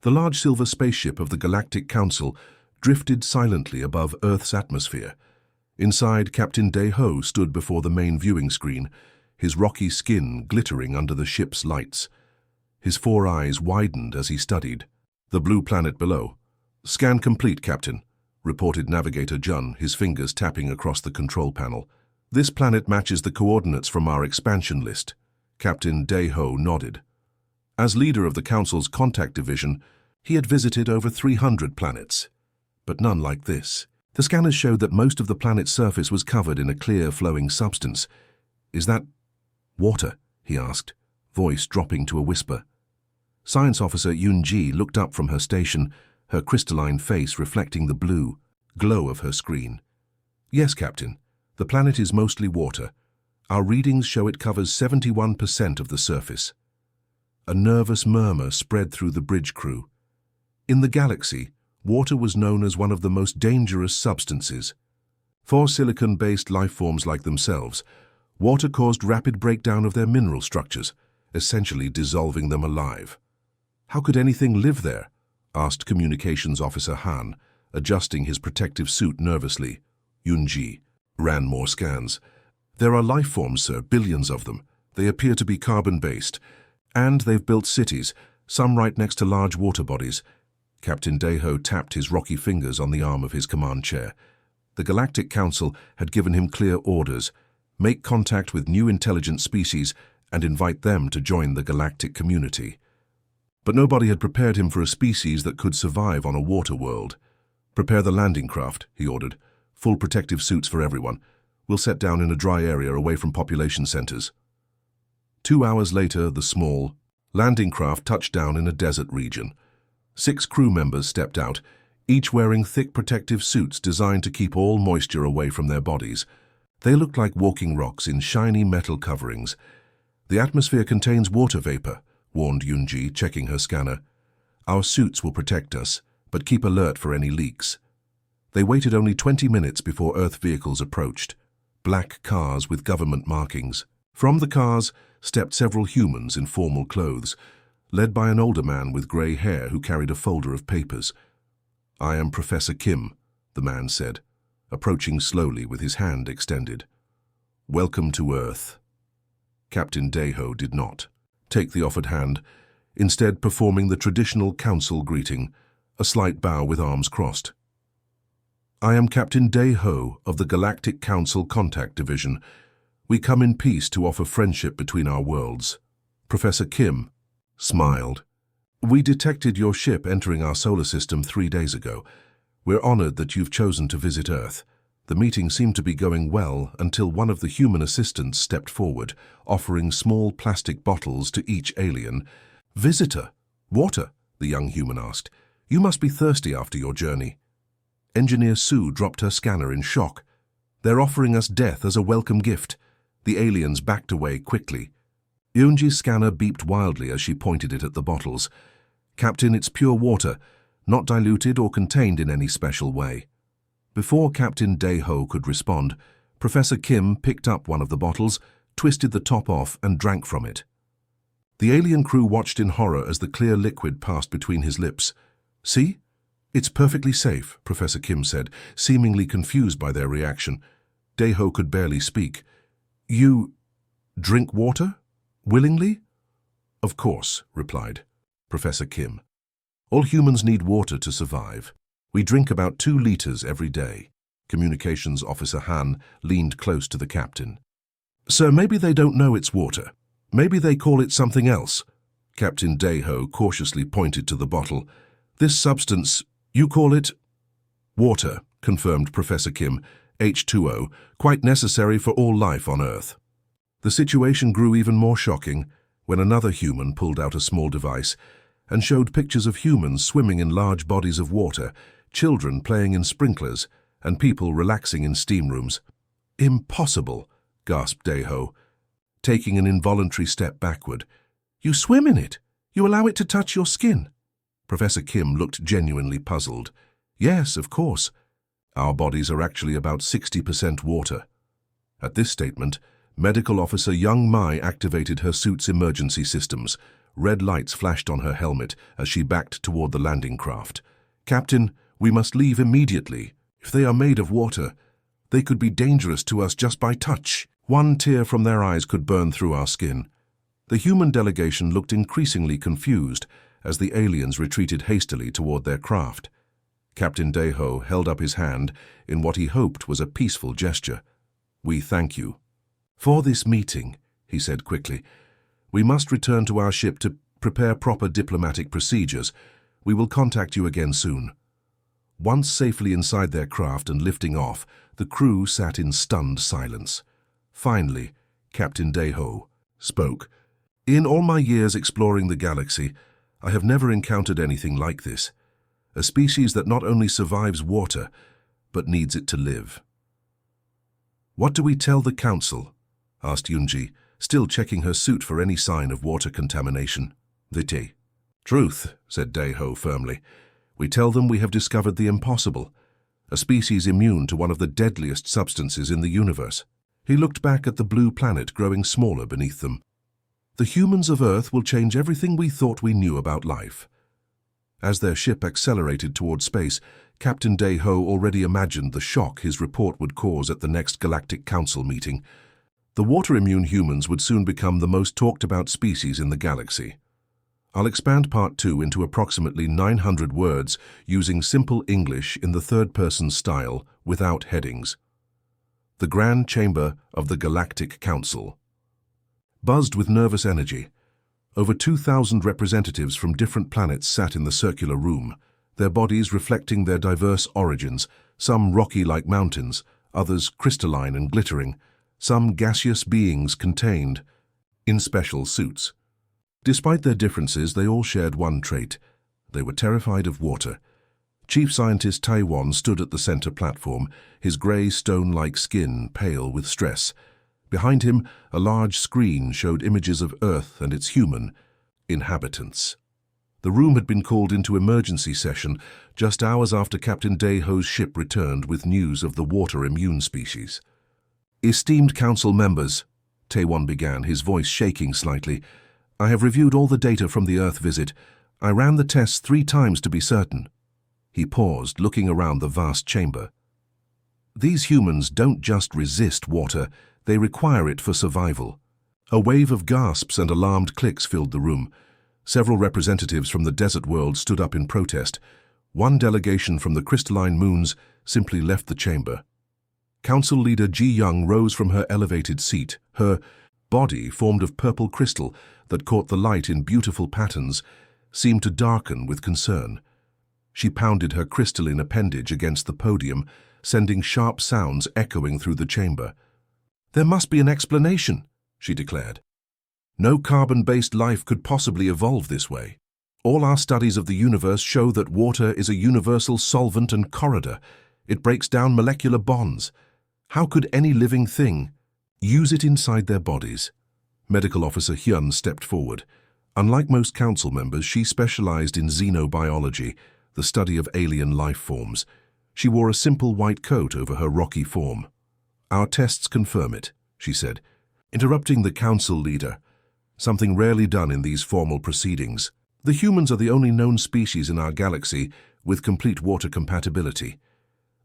The large silver spaceship of the Galactic Council drifted silently above Earth's atmosphere. Inside, Captain Day-Ho stood before the main viewing screen, his rocky skin glittering under the ship's lights. His 4 eyes widened as he studied the blue planet below. "Scan complete, Captain," reported Navigator Jun, his fingers tapping across the control panel. "This planet matches the coordinates from our expansion list." Captain Day-Ho nodded. As leader of the Council's contact division, he had visited over 300 planets, but none like this. The scanners showed that most of the planet's surface was covered in a clear, flowing substance. "Is that water?" he asked, voice dropping to a whisper. Science Officer Yun-Ji looked up from her station, her crystalline face reflecting the blue glow of her screen. "Yes, Captain. The planet is mostly water. Our readings show it covers 71% of the surface." A nervous murmur spread through the bridge crew. In the galaxy, water was known as one of the most dangerous substances. For silicon-based life forms like themselves, water caused rapid breakdown of their mineral structures, essentially dissolving them alive. "How could anything live there?" asked Communications Officer Han, adjusting his protective suit nervously. Yun-Ji ran more scans. "There are life forms, sir, billions of them. They appear to be carbon-based, and they've built cities, some right next to large water bodies." Captain Day-Ho tapped his rocky fingers on the arm of his command chair. The Galactic Council had given him clear orders: make contact with new intelligent species and invite them to join the galactic community. But nobody had prepared him for a species that could survive on a water world. "Prepare the landing craft," he ordered. "Full protective suits for everyone. We'll set down in a dry area away from population centers." 2 hours later, the small landing craft touched down in a desert region. 6 crew members stepped out, each wearing thick protective suits designed to keep all moisture away from their bodies. They looked like walking rocks in shiny metal coverings. "The atmosphere contains water vapor," warned Yun-Ji, checking her scanner. "Our suits will protect us, but keep alert for any leaks." They waited only 20 minutes before Earth vehicles approached. Black cars with government markings. From the cars stepped several humans in formal clothes, led by an older man with grey hair who carried a folder of papers. "I am Professor Kim," the man said, approaching slowly with his hand extended. "Welcome to Earth." Captain Day-Ho did not take the offered hand, instead performing the traditional council greeting, a slight bow with arms crossed. "I am Captain Day-Ho of the Galactic Council Contact Division. We come in peace to offer friendship between our worlds." Professor Kim smiled. "We detected your ship entering our solar system 3 days ago. We're honored that you've chosen to visit Earth." The meeting seemed to be going well until one of the human assistants stepped forward, offering small plastic bottles to each alien. "Visitor, water?" the young human asked. "You must be thirsty after your journey." Engineer Sue dropped her scanner in shock. "They're offering us death as a welcome gift." The aliens backed away quickly. Yunji's scanner beeped wildly as she pointed it at the bottles. "Captain, it's pure water, not diluted or contained in any special way." Before Captain Day-Ho could respond, Professor Kim picked up one of the bottles, twisted the top off, and drank from it. The alien crew watched in horror as the clear liquid passed between his lips. "See? It's perfectly safe," Professor Kim said, seemingly confused by their reaction. Day-Ho could barely speak. "You drink water? Willingly?" "Of course," replied Professor Kim. "All humans need water to survive. We drink about 2 liters every day." Communications Officer Han leaned close to the captain. "Sir, maybe they don't know it's water. Maybe they call it something else." Captain Day-Ho cautiously pointed to the bottle. "This substance, you call it?" "Water," confirmed Professor Kim. "H2O, quite necessary for all life on Earth." The situation grew even more shocking when another human pulled out a small device and showed pictures of humans swimming in large bodies of water, children playing in sprinklers, and people relaxing in steam rooms. "Impossible," gasped Day-Ho, taking an involuntary step backward. "You swim in it. You allow it to touch your skin." Professor Kim looked genuinely puzzled. "Yes, of course. Our bodies are actually about 60% water." At this statement, Medical Officer Young Mai activated her suit's emergency systems, Red lights flashed on her helmet as she backed toward the landing craft. "Captain, we must leave immediately. If they are made of water, they could be dangerous to us just by touch." One tear from their eyes could burn through our skin. The human delegation looked increasingly confused as the aliens retreated hastily toward their craft. Captain Deho held up his hand in what he hoped was a peaceful gesture. "We thank you." "For this meeting," he said quickly, "we must return to our ship to prepare proper diplomatic procedures. We will contact you again soon." Once safely inside their craft and lifting off, the crew sat in stunned silence. Finally, Captain Deho spoke. "In all my years exploring the galaxy, I have never encountered anything like this. A species that not only survives water, but needs it to live." "What do we tell the Council?" asked Yunji, still checking her suit for any sign of water contamination. "Vite." "Truth," said Deho firmly. "We tell them we have discovered the impossible, a species immune to one of the deadliest substances in the universe." He looked back at the blue planet growing smaller beneath them. "The humans of Earth will change everything we thought we knew about life." As their ship accelerated toward space, Captain Deho already imagined the shock his report would cause at the next Galactic Council meeting. The water-immune humans would soon become the most talked-about species in the galaxy. I'll expand Part 2 into approximately 900 words using simple English in the third-person style without headings. The Grand Chamber of the Galactic Council. Buzzed with nervous energy, over 2,000 representatives from different planets sat in the circular room, their bodies reflecting their diverse origins, some rocky like mountains, others crystalline and glittering, some gaseous beings contained in special suits. Despite their differences, they all shared one trait. They were terrified of water. Chief Scientist Taiwan stood at the center platform, his gray stone-like skin pale with stress. Behind him, a large screen showed images of Earth and its human inhabitants. The room had been called into emergency session just hours after Captain Deho's ship returned with news of the water-immune species. "Esteemed Council members," Taiwan began, his voice shaking slightly, "I have reviewed all the data from the Earth visit. I ran the tests 3 times to be certain." He paused, looking around the vast chamber. "These humans don't just resist water, they require it for survival." A wave of gasps and alarmed clicks filled the room. Several representatives from the desert world stood up in protest. One delegation from the crystalline moons simply left the chamber. Council leader Ji Young rose from her elevated seat, her body, formed of purple crystal that caught the light in beautiful patterns, seemed to darken with concern. She pounded her crystalline appendage against the podium, sending sharp sounds echoing through the chamber. "There must be an explanation," she declared. "No carbon-based life could possibly evolve this way. All our studies of the universe show that water is a universal solvent and corridor. It breaks down molecular bonds. How could any living thing use it inside their bodies?" Medical Officer Hyun stepped forward. Unlike most council members, she specialized in xenobiology, the study of alien life forms. She wore a simple white coat over her rocky form. "Our tests confirm it," she said, interrupting the council leader, something rarely done in these formal proceedings. "The humans are the only known species in our galaxy with complete water compatibility.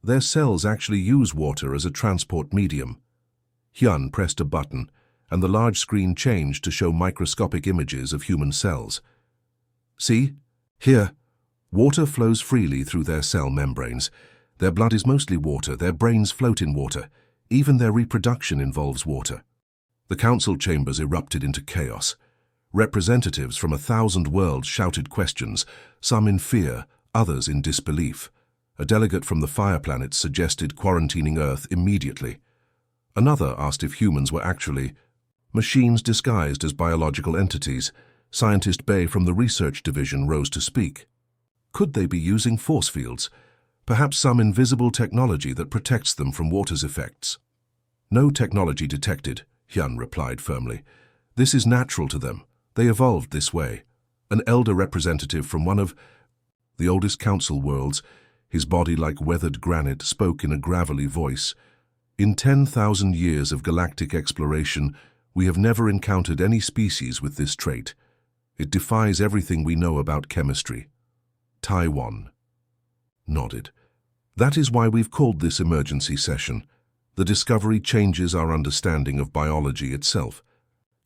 Their cells actually use water as a transport medium." Hyun pressed a button, and the large screen changed to show microscopic images of human cells. "See? Here. Water flows freely through their cell membranes. Their blood is mostly water, their brains float in water. Even their reproduction involves water." The council chambers erupted into chaos. Representatives from 1,000 worlds shouted questions, some in fear, others in disbelief. A delegate from the fire planet suggested quarantining Earth immediately. Another asked if humans were actually machines disguised as biological entities. Scientist Bay from the research division rose to speak. Could they be using force fields? Perhaps some invisible technology that protects them from water's effects? "No technology detected," Hyun replied firmly. "This is natural to them. They evolved this way." An elder representative from one of the oldest council worlds, his body like weathered granite, spoke in a gravelly voice. "In 10,000 years of galactic exploration, we have never encountered any species with this trait. It defies everything we know about chemistry. Taiwan nodded. That is why we've called this emergency session. The discovery changes our understanding of biology itself.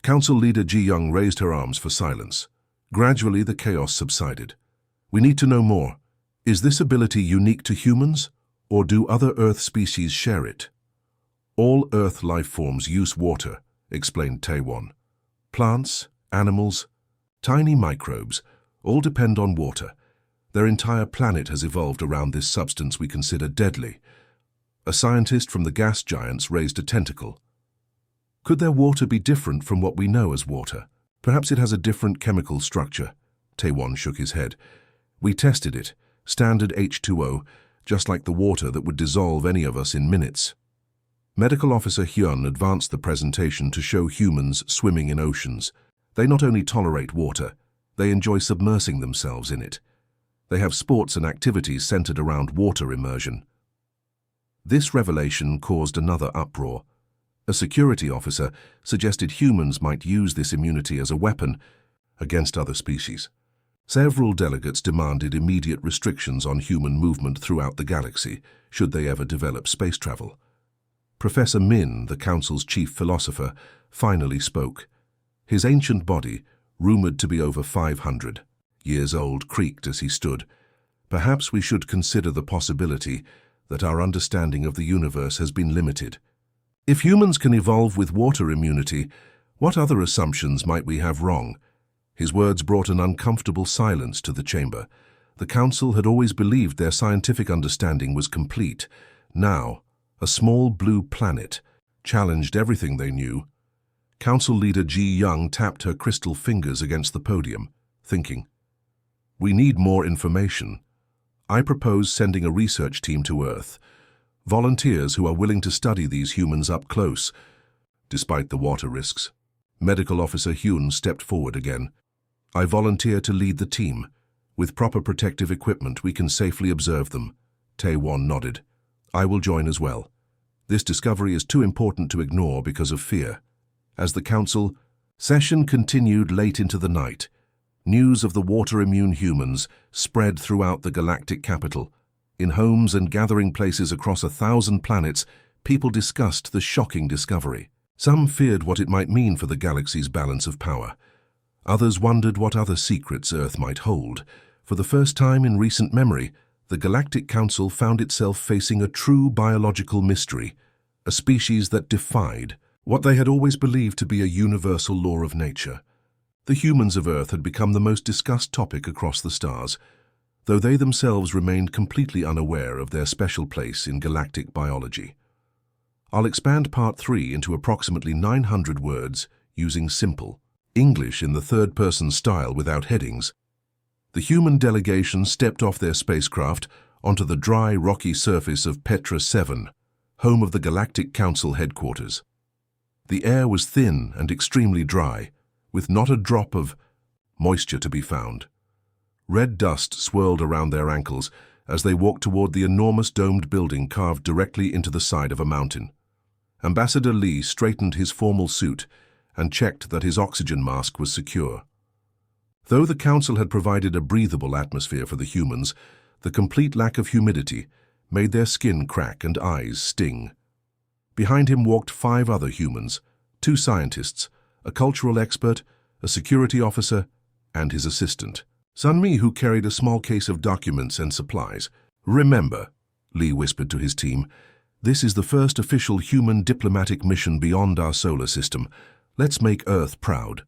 Council leader Ji Young raised her arms for silence. Gradually, the chaos subsided. We need to know more. Is this ability unique to humans, or do other Earth species share it? All Earth life forms use water, explained Taiwan. Plants, animals, tiny microbes, all depend on water. Their entire planet has evolved around this substance we consider deadly. A scientist from the gas giants raised a tentacle. Could their water be different from what we know as water? Perhaps it has a different chemical structure. Taiwan shook his head. We tested it, standard H2O, just like the water that would dissolve any of us in minutes. Medical Officer Hyun advanced the presentation to show humans swimming in oceans. They not only tolerate water, they enjoy submersing themselves in it. They have sports and activities centered around water immersion. This revelation caused another uproar. A security officer suggested humans might use this immunity as a weapon against other species. Several delegates demanded immediate restrictions on human movement throughout the galaxy, should they ever develop space travel. Professor Min, the Council's chief philosopher, finally spoke. His ancient body, rumored to be over 500 years old, creaked as he stood. Perhaps we should consider the possibility that our understanding of the universe has been limited. If humans can evolve with water immunity, what other assumptions might we have wrong? His words brought an uncomfortable silence to the chamber. The Council had always believed their scientific understanding was complete. Now, a small blue planet challenged everything they knew. Council leader Ji Young tapped her crystal fingers against the podium, thinking, "We need more information. I propose sending a research team to Earth, volunteers who are willing to study these humans up close, despite the water risks." Medical Officer Hyun stepped forward again. "I volunteer to lead the team. With proper protective equipment, we can safely observe them." Taewon nodded. "I will join as well. This discovery is too important to ignore because of fear." As the Council session continued late into the night, news of the water-immune humans spread throughout the galactic capital. In homes and gathering places across 1,000 planets, people discussed the shocking discovery. Some feared what it might mean for the galaxy's balance of power. Others wondered what other secrets Earth might hold. For the first time in recent memory, the Galactic Council found itself facing a true biological mystery, a species that defied what they had always believed to be a universal law of nature. The humans of Earth had become the most discussed topic across the stars, though they themselves remained completely unaware of their special place in galactic biology. I'll expand Part 3 into approximately 900 words using simple English in the third-person style without headings. The human delegation stepped off their spacecraft onto the dry, rocky surface of Petra 7, home of the Galactic Council headquarters. The air was thin and extremely dry, with not a drop of moisture to be found. Red dust swirled around their ankles as they walked toward the enormous domed building carved directly into the side of a mountain. Ambassador Lee straightened his formal suit and checked that his oxygen mask was secure. Though the Council had provided a breathable atmosphere for the humans, the complete lack of humidity made their skin crack and eyes sting. Behind him walked 5 other humans, 2 scientists, a cultural expert, a security officer, and his assistant, Sunmi, who carried a small case of documents and supplies. "Remember," Lee whispered to his team, "this is the first official human diplomatic mission beyond our solar system. Let's make Earth proud."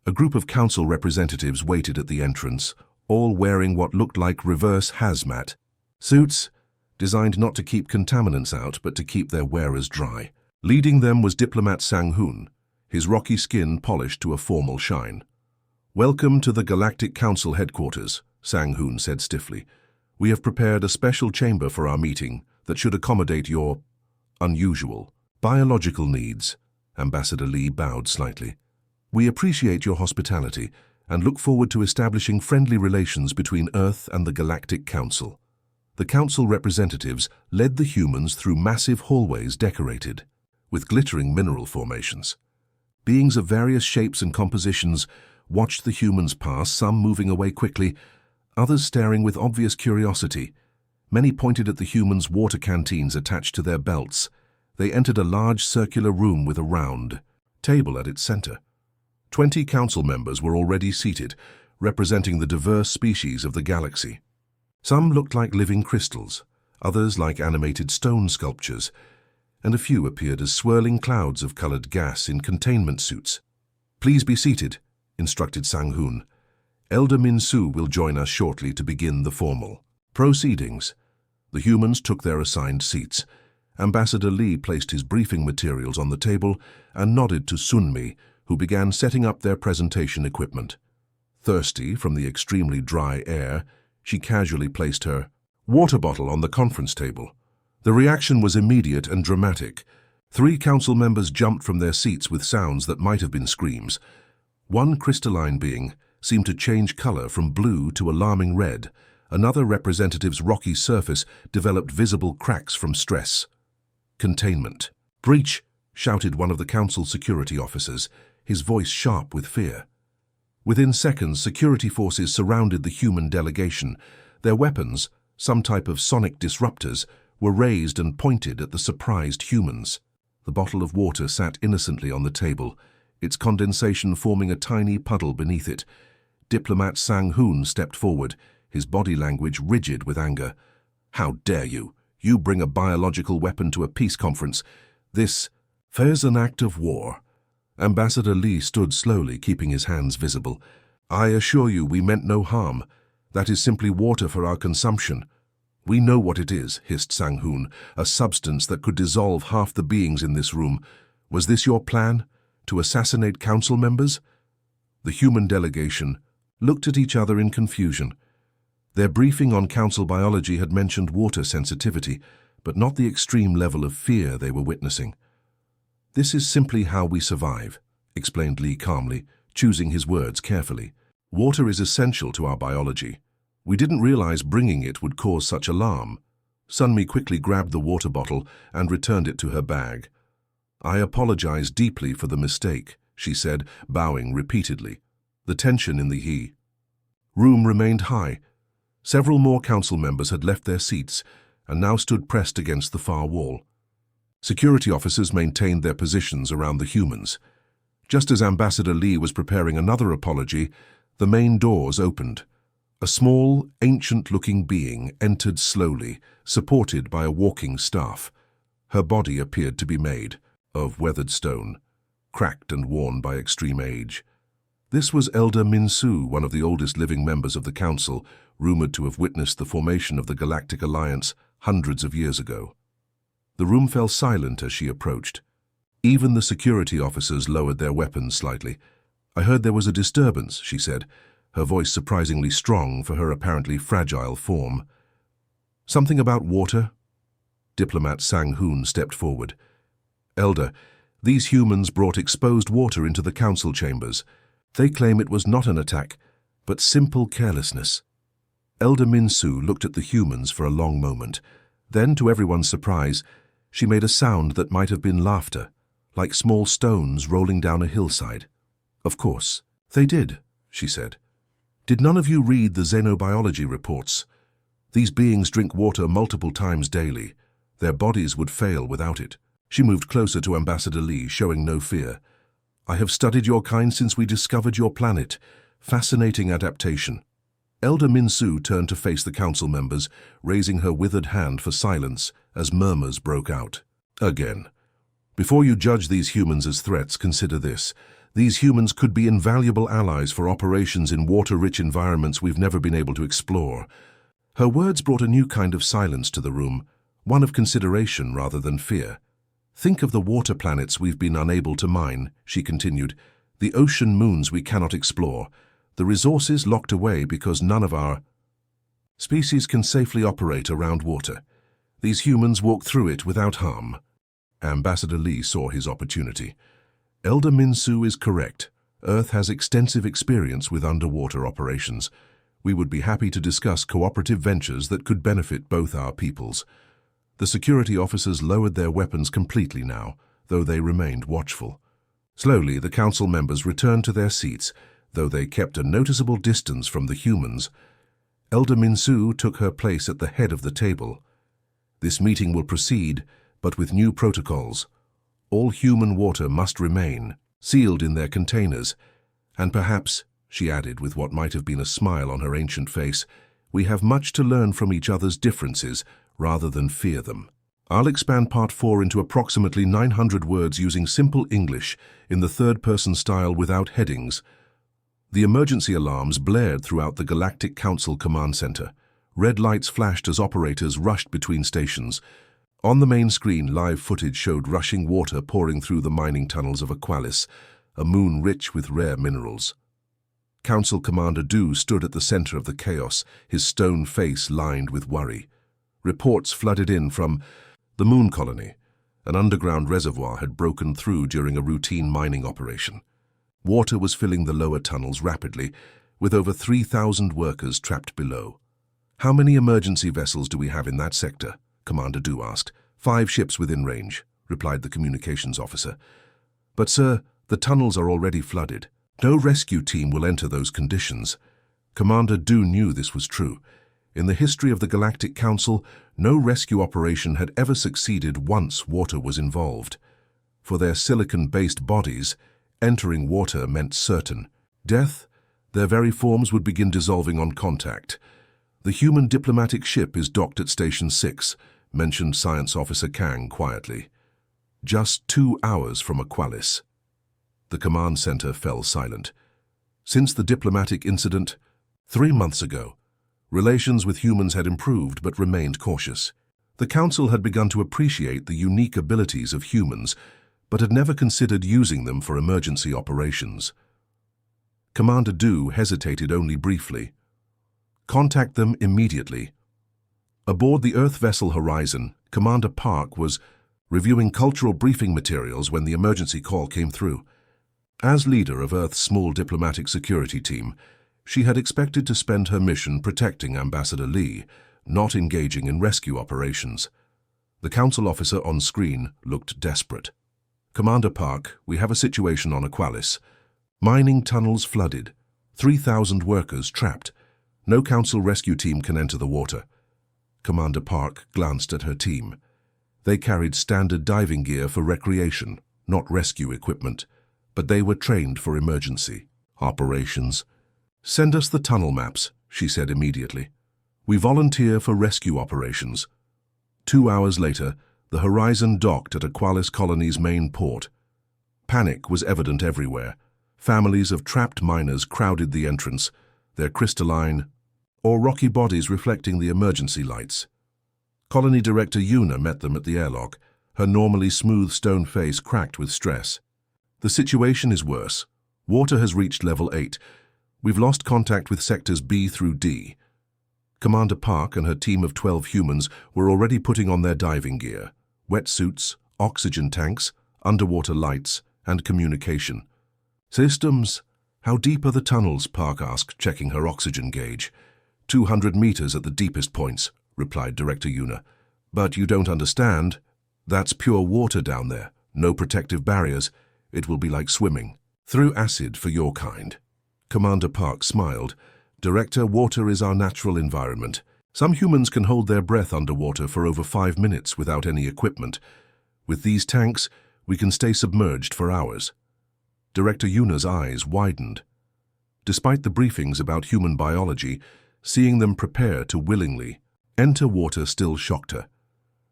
A group of council representatives waited at the entrance, all wearing what looked like reverse hazmat suits, designed not to keep contaminants out but to keep their wearers dry. Leading them was diplomat Sang-hoon, his rocky skin polished to a formal shine. "Welcome to the Galactic Council headquarters," Sang-hoon said stiffly. "We have prepared a special chamber for our meeting that should accommodate your unusual biological needs." Ambassador Lee bowed slightly. "We appreciate your hospitality and look forward to establishing friendly relations between Earth and the Galactic Council." The Council representatives led the humans through massive hallways decorated with glittering mineral formations. Beings of various shapes and compositions watched the humans pass, some moving away quickly, others staring with obvious curiosity. Many pointed at the humans' water canteens attached to their belts. They entered a large circular room with a round table at its center. 20 council members were already seated, representing the diverse species of the galaxy. Some looked like living crystals, others like animated stone sculptures, and a few appeared as swirling clouds of colored gas in containment suits. "Please be seated," instructed Sang-hoon. "Elder Min-soo will join us shortly to begin the formal proceedings." The humans took their assigned seats. Ambassador Lee placed his briefing materials on the table and nodded to Sunmi, who began setting up their presentation equipment. Thirsty from the extremely dry air, she casually placed her water bottle on the conference table. The reaction was immediate and dramatic. 3 council members jumped from their seats with sounds that might have been screams. One crystalline being seemed to change color from blue to alarming red. Another representative's rocky surface developed visible cracks from stress. "Containment. Breach!" shouted one of the council security officers, his voice sharp with fear. Within seconds, security forces surrounded the human delegation. Their weapons, some type of sonic disruptors, were raised and pointed at the surprised humans. The bottle of water sat innocently on the table, its condensation forming a tiny puddle beneath it. Diplomat Sang-hoon stepped forward, his body language rigid with anger. "How dare you? You bring a biological weapon to a peace conference. This is an act of war." Ambassador Lee stood slowly, keeping his hands visible. "I assure you we meant no harm. That is simply water for our consumption." "We know what it is," hissed Sang-hoon, "a substance that could dissolve half the beings in this room. Was this your plan? To assassinate council members?" The human delegation looked at each other in confusion. Their briefing on council biology had mentioned water sensitivity, but not the extreme level of fear they were witnessing. "This is simply how we survive," explained Lee calmly, choosing his words carefully. "Water is essential to our biology. We didn't realize bringing it would cause such alarm." Sunmi quickly grabbed the water bottle and returned it to her bag. "I apologize deeply for the mistake," she said, bowing repeatedly. The tension in the room remained high. Several more council members had left their seats and now stood pressed against the far wall. Security officers maintained their positions around the humans. Just as Ambassador Lee was preparing another apology, the main doors opened. A small, ancient-looking being entered slowly, supported by a walking staff. Her body appeared to be made of weathered stone, cracked and worn by extreme age. This was Elder Min-soo, one of the oldest living members of the council, rumored to have witnessed the formation of the Galactic Alliance hundreds of years ago. The room fell silent as she approached. Even the security officers lowered their weapons slightly. "I heard there was a disturbance," she said, her voice surprisingly strong for her apparently fragile form. "Something about water?" Diplomat Sang-hoon stepped forward. "Elder, these humans brought exposed water into the council chambers. They claim it was not an attack, but simple carelessness." Elder Min-soo looked at the humans for a long moment. Then, to everyone's surprise, she made a sound that might have been laughter, like small stones rolling down a hillside. "Of course, they did," she said. "Did none of you read the xenobiology reports? These beings drink water multiple times daily. Their bodies would fail without it." She moved closer to Ambassador Lee, showing no fear. "I have studied your kind since we discovered your planet. Fascinating adaptation." Elder Min-soo turned to face the council members, raising her withered hand for silence as murmurs broke out. "Again. Before you judge these humans as threats, consider this. These humans could be invaluable allies for operations in water-rich environments we've never been able to explore." Her words brought a new kind of silence to the room, one of consideration rather than fear. "Think of the water planets we've been unable to mine," she continued, "the ocean moons we cannot explore, the resources locked away because none of our species can safely operate around water. These humans walk through it without harm." Ambassador Lee saw his opportunity. "Elder Min-soo is correct. Earth has extensive experience with underwater operations. We would be happy to discuss cooperative ventures that could benefit both our peoples." The security officers lowered their weapons completely now, though they remained watchful. Slowly, the council members returned to their seats, though they kept a noticeable distance from the humans. Elder Minsu took her place at the head of the table. This meeting will proceed, but with new protocols. All human water must remain, sealed in their containers, and perhaps, she added with what might have been a smile on her ancient face, we have much to learn from each other's differences rather than fear them. I'll expand Part 4 into approximately 900 words using simple English in the third-person style without headings. The emergency alarms blared throughout the Galactic Council Command Center. Red lights flashed as operators rushed between stations. On the main screen, live footage showed rushing water pouring through the mining tunnels of Aqualis, a moon rich with rare minerals. Council Commander Du stood at the center of the chaos, his stone face lined with worry. Reports flooded in from the moon colony. An underground reservoir had broken through during a routine mining operation. Water was filling the lower tunnels rapidly, with over 3,000 workers trapped below. "How many emergency vessels do we have in that sector?" Commander Du asked. "5 ships within range," replied the communications officer. "But sir, the tunnels are already flooded. No rescue team will enter those conditions." Commander Du knew this was true. In the history of the Galactic Council, no rescue operation had ever succeeded once water was involved. For their silicon-based bodies, entering water meant certain death. Their very forms would begin dissolving on contact. "The human diplomatic ship is docked at Station 6, mentioned Science Officer Kang quietly. "Just 2 hours from Aqualis." The command center fell silent. Since the diplomatic incident, 3 months ago, relations with humans had improved but remained cautious. The Council had begun to appreciate the unique abilities of humans, but had never considered using them for emergency operations. Commander Du hesitated only briefly. "Contact them immediately." Aboard the Earth vessel Horizon, Commander Park was reviewing cultural briefing materials when the emergency call came through. As leader of Earth's small diplomatic security team, she had expected to spend her mission protecting Ambassador Lee, not engaging in rescue operations. The council officer on screen looked desperate. "Commander Park, we have a situation on Aqualis. Mining tunnels flooded. 3,000 workers trapped. No council rescue team can enter the water." Commander Park glanced at her team. They carried standard diving gear for recreation, not rescue equipment, but they were trained for emergency operations. "Send us the tunnel maps," she said immediately. "We volunteer for rescue operations." 2 hours later, the Horizon docked at Aqualis Colony's main port. Panic was evident everywhere. Families of trapped miners crowded the entrance, their crystalline or rocky bodies reflecting the emergency lights. Colony Director Yuna met them at the airlock, her normally smooth stone face cracked with stress. "The situation is worse. Water has reached level 8. We've lost contact with sectors B through D." Commander Park and her team of 12 humans were already putting on their diving gear: wetsuits, oxygen tanks, underwater lights, and communication. "Systems, how deep are the tunnels?" Park asked, checking her oxygen gauge. 200 meters at the deepest points," replied Director Yuna. "But you don't understand. That's pure water down there, no protective barriers. It will be like swimming through acid for your kind." Commander Park smiled. "Director, water is our natural environment. Some humans can hold their breath underwater for over 5 minutes without any equipment. With these tanks, we can stay submerged for hours." Director Yuna's eyes widened. Despite the briefings about human biology, seeing them prepare to willingly enter water still shocked her.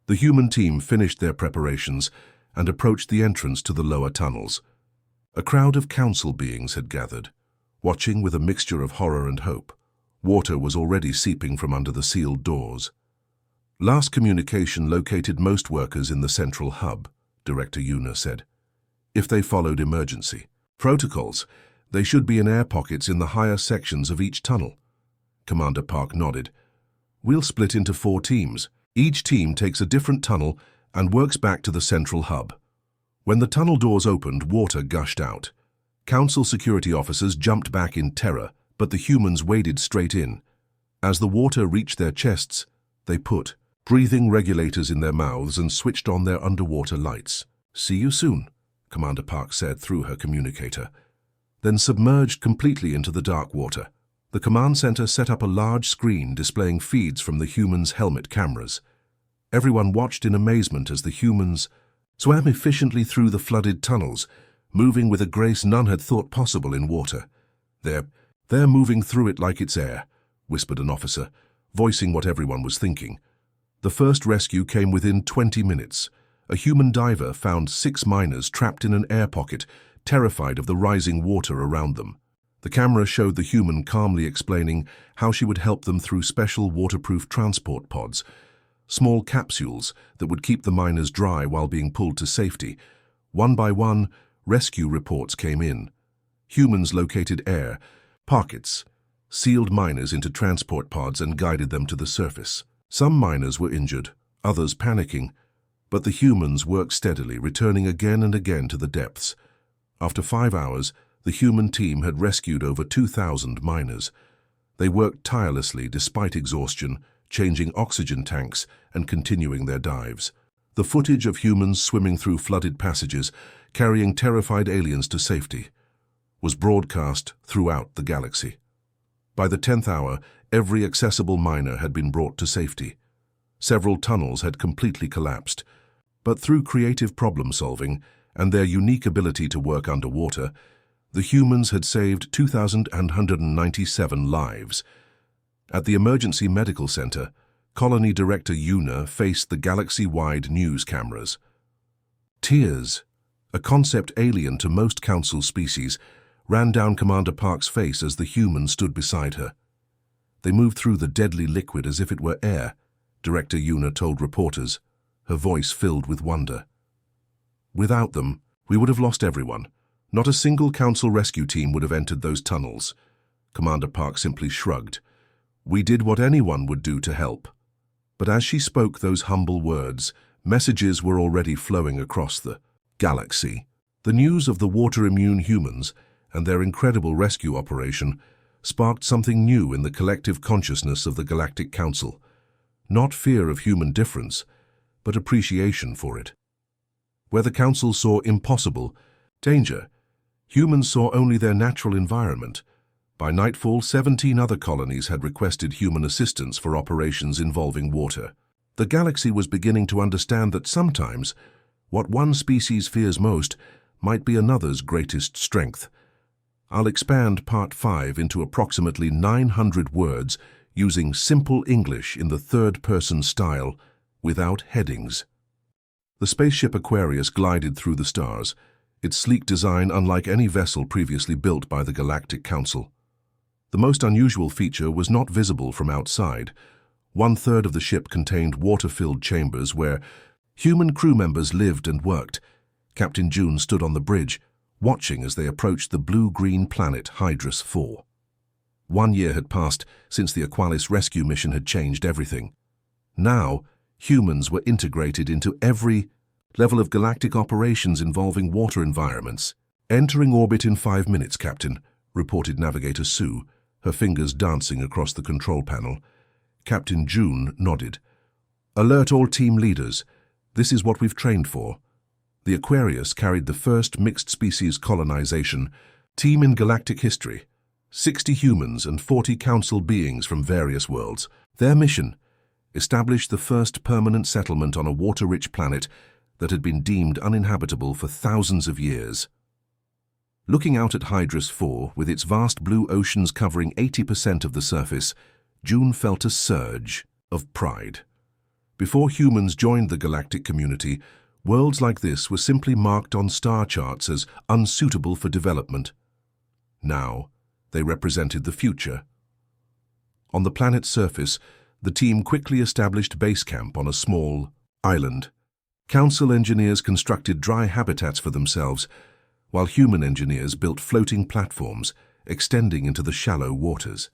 The human team finished their preparations and approached the entrance to the lower tunnels. A crowd of council beings had gathered, watching with a mixture of horror and hope. Water was already seeping from under the sealed doors. "Last communication located most workers in the central hub," Director Yuna said. "If they followed emergency protocols, they should be in air pockets in the higher sections of each tunnel." Commander Park nodded. "We'll split into 4 teams. Each team takes a different tunnel and works back to the central hub." When the tunnel doors opened, water gushed out. Council security officers jumped back in terror, but the humans waded straight in. As the water reached their chests, they put breathing regulators in their mouths and switched on their underwater lights. "See you soon," Commander Park said through her communicator. then submerged completely into the dark water. The command center set up a large screen displaying feeds from the humans' helmet cameras. Everyone watched in amazement as the humans swam efficiently through the flooded tunnels, moving with a grace none had thought possible in water. They're moving through it like it's air," whispered an officer, voicing what everyone was thinking. The first rescue came within 20 minutes. A human diver found 6 miners trapped in an air pocket, terrified of the rising water around them. The camera showed the human calmly explaining how she would help them through special waterproof transport pods, small capsules that would keep the miners dry while being pulled to safety. One by one, rescue reports came in. Humans located air pockets, sealed miners into transport pods and guided them to the surface. Some miners were injured, others panicking, but the humans worked steadily, returning again and again to the depths. After 5 hours, the human team had rescued over 2,000 miners. They worked tirelessly despite exhaustion, changing oxygen tanks and continuing their dives. The footage of humans swimming through flooded passages, carrying terrified aliens to safety, was broadcast throughout the galaxy. By the 10th hour, every accessible miner had been brought to safety. Several tunnels had completely collapsed, but through creative problem-solving and their unique ability to work underwater, the humans had saved 2,197 lives. At the Emergency Medical Center, Colony Director Una faced the galaxy-wide news cameras. Tears, a concept alien to most Council species, ran down Commander Park's face as the human stood beside her. They moved through the deadly liquid as if it were air, Director Una told reporters, her voice filled with wonder. Without them, we would have lost everyone. Not a single Council rescue team would have entered those tunnels. Commander Park simply shrugged. We did what anyone would do to help. But as she spoke those humble words, messages were already flowing across the galaxy. The news of the water-immune humans and their incredible rescue operation sparked something new in the collective consciousness of the Galactic Council. Not fear of human difference, but appreciation for it. Where the Council saw impossible danger, humans saw only their natural environment. By nightfall, 17 other colonies had requested human assistance for operations involving water. The galaxy was beginning to understand that sometimes what one species fears most might be another's greatest strength. I'll expand Part 5 into approximately 900 words using simple English in the third-person style, without headings. The spaceship Aquarius glided through the stars, its sleek design unlike any vessel previously built by the Galactic Council. The most unusual feature was not visible from outside. 1/3 of the ship contained water-filled chambers where human crew members lived and worked. Captain June stood on the bridge, watching as they approached the blue-green planet Hydrus 4. 1 year had passed since the Aqualis rescue mission had changed everything. Now, humans were integrated into every level of galactic operations involving water environments. Entering orbit in 5 minutes, Captain, reported Navigator Sue, her fingers dancing across the control panel. Captain June nodded. Alert all team leaders. This is what we've trained for. The Aquarius carried the first mixed-species colonization team in galactic history. 60 humans and 40 council beings from various worlds. Their mission: establish the first permanent settlement on a water-rich planet that had been deemed uninhabitable for thousands of years. Looking out at Hydrus 4, with its vast blue oceans covering 80% of the surface, June felt a surge of pride. Before humans joined the galactic community, worlds like this were simply marked on star charts as unsuitable for development. Now, they represented the future. On the planet's surface, the team quickly established base camp on a small island. Council engineers constructed dry habitats for themselves, while human engineers built floating platforms extending into the shallow waters.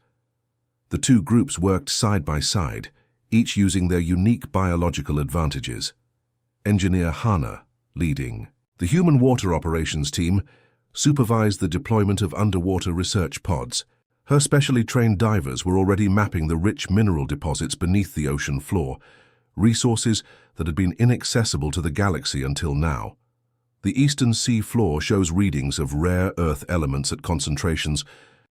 The two groups worked side by side, each using their unique biological advantages. Engineer Hana, leading the human water operations team, supervised the deployment of underwater research pods. Her specially trained divers were already mapping the rich mineral deposits beneath the ocean floor, resources that had been inaccessible to the galaxy until now. The eastern sea floor shows readings of rare Earth elements at concentrations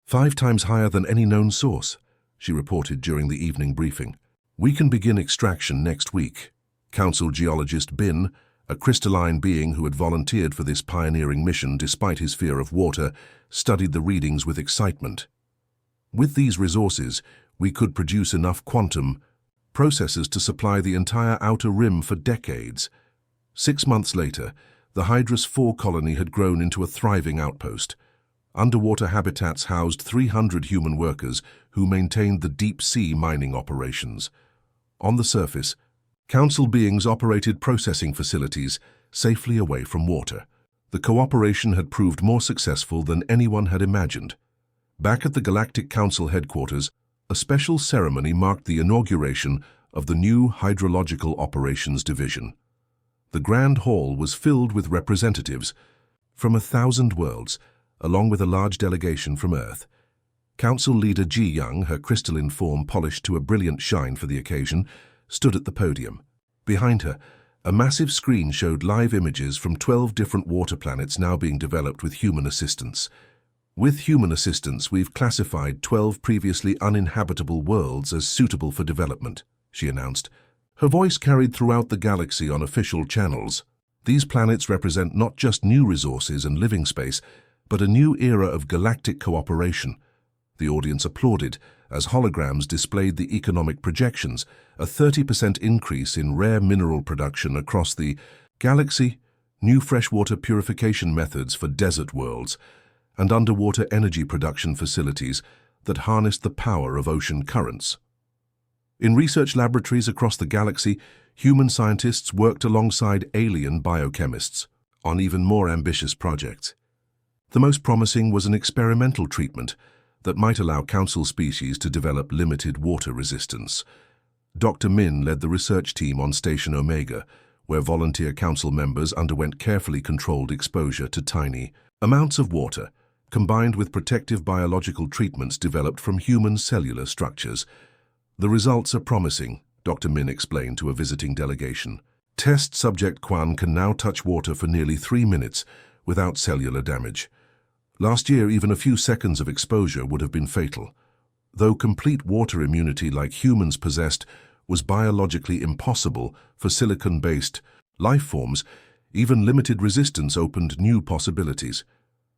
5 times higher than any known source, she reported during the evening briefing. We can begin extraction next week. Council geologist Bin, a crystalline being who had volunteered for this pioneering mission despite his fear of water, studied the readings with excitement. With these resources, we could produce enough quantum processors to supply the entire outer rim for decades. 6 months later, the Hydrus 4 colony had grown into a thriving outpost. Underwater habitats housed 300 human workers who maintained the deep-sea mining operations. On the surface, Council beings operated processing facilities safely away from water. The cooperation had proved more successful than anyone had imagined. Back at the Galactic Council headquarters, a special ceremony marked the inauguration of the new Hydrological Operations Division. The Grand Hall was filled with representatives from 1,000 worlds, along with a large delegation from Earth. Council leader Ji Young, her crystalline form polished to a brilliant shine for the occasion, stood at the podium. Behind her, a massive screen showed live images from 12 different water planets now being developed with human assistance. With human assistance, we've classified 12 previously uninhabitable worlds as suitable for development, she announced. Her voice carried throughout the galaxy on official channels. These planets represent not just new resources and living space, but a new era of galactic cooperation. The audience applauded as holograms displayed the economic projections, a 30% increase in rare mineral production across the galaxy, new freshwater purification methods for desert worlds, and underwater energy production facilities that harnessed the power of ocean currents. In research laboratories across the galaxy, human scientists worked alongside alien biochemists on even more ambitious projects. The most promising was an experimental treatment that might allow Council species to develop limited water resistance. Dr. Min led the research team on Station Omega, where volunteer Council members underwent carefully controlled exposure to tiny amounts of water, combined with protective biological treatments developed from human cellular structures. The results are promising, Dr. Min explained to a visiting delegation. Test subject Quan can now touch water for nearly 3 minutes without cellular damage. Last year, even a few seconds of exposure would have been fatal. Though complete water immunity like humans possessed was biologically impossible for silicon-based life forms, even limited resistance opened new possibilities.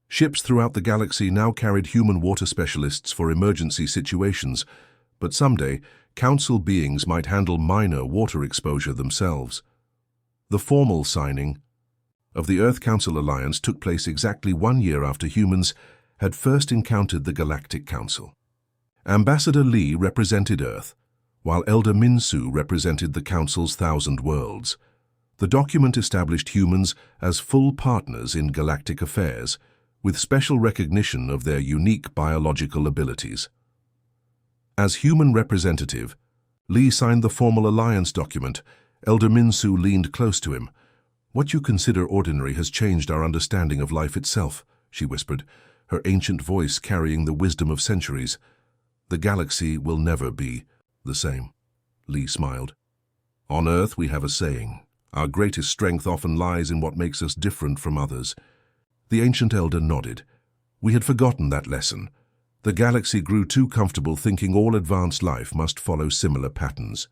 Ships throughout the galaxy now carried human water specialists for emergency situations, but someday, Council beings might handle minor water exposure themselves. The formal signing of the Earth Council Alliance took place exactly 1 year after humans had first encountered the Galactic Council. Ambassador Li represented Earth, while Elder Minsu represented the Council's 1,000 worlds. The document established humans as full partners in galactic affairs, with special recognition of their unique biological abilities. As human representative, Li signed the formal alliance document. Elder Minsu leaned close to him. "What you consider ordinary has changed our understanding of life itself," she whispered, her ancient voice carrying the wisdom of centuries. "The galaxy will never be the same." Li smiled. "On Earth we have a saying, our greatest strength often lies in what makes us different from others." The ancient elder nodded. We had forgotten that lesson. The galaxy grew too comfortable thinking all advanced life must follow similar patterns.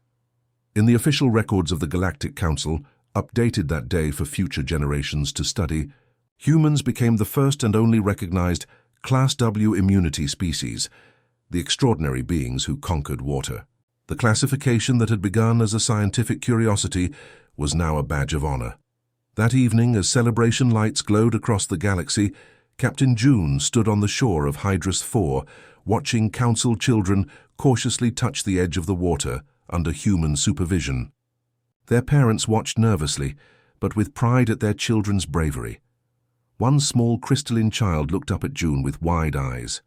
In the official records of the Galactic Council, updated that day for future generations to study, humans became the first and only recognized Class W immunity species, the extraordinary beings who conquered water. The classification that had begun as a scientific curiosity was now a badge of honor. That evening, as celebration lights glowed across the galaxy, Captain June stood on the shore of Hydrus 4, watching Council children cautiously touch the edge of the water under human supervision. Their parents watched nervously, but with pride at their children's bravery. One small crystalline child looked up at June with wide eyes.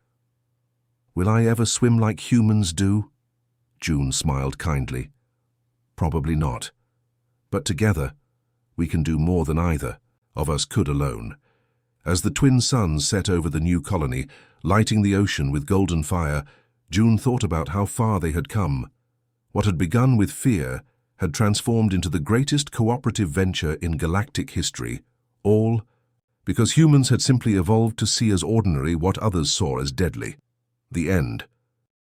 "Will I ever swim like humans do?" June smiled kindly. "Probably not. But together, we can do more than either of us could alone." As the twin suns set over the new colony, lighting the ocean with golden fire, June thought about how far they had come. What had begun with fear had transformed into the greatest cooperative venture in galactic history All because humans had simply evolved to see as ordinary what others saw as deadly. The end.